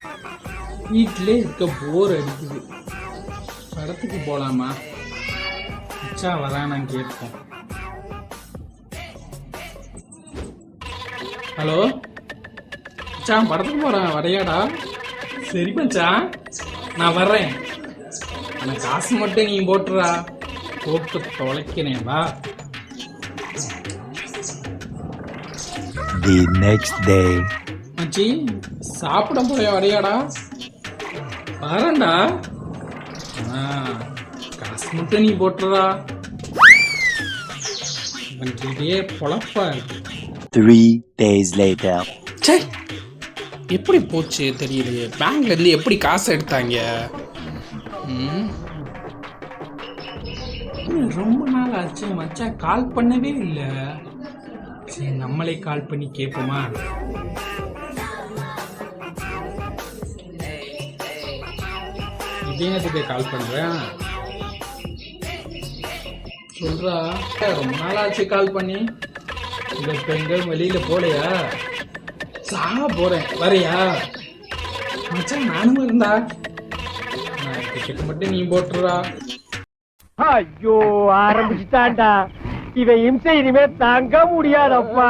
வீட்டிலே இருக்க போர் அடிக்குது. படத்துக்கு போலாமா? மச்சான் வரானான்னு கேட்போம். ஹலோ மச்சான், படத்துக்கு போறேன், வரையாடா? சரி மச்சான், நான் வர்றேன். ஆனா காசு மட்டும் நீ போட்டுறா. போட்டு தொலைக்கிறேன், வா. The next day. மச்சி, சாப்பிட போய் வரையாடா? வரேன்டா. காசு மட்டும் நீ போட்டுறா. இதே பொழப்பா இருக்கு. 3 days later. சரி, எப்படி போச்சு தெரியலையே. பேங்க்ல இருந்து எப்படி காசு எடுத்தாங்க? ரொம்ப நாள் ஆச்சு, மச்சான் கால் பண்ணவே இல்லை. சரி, நம்மளே கால் பண்ணி கேட்போமா? இதயத்துக்கு கால் பண்றேன். சொல்றா, ரொம்ப நாள் ஆச்சு கால் பண்ணி. இப்ப எங்கேயும் வெளியில போலையா? சாக போறேன், வரையா? மச்சான் நானும் இருந்தா. டிக்கெட் மட்டும் நீ போட்டுறா. ஐயோ, ஆரம்பிச்சுட்டான்டா. இவன் இம்சை இனிமே தாங்க முடியாதப்பா.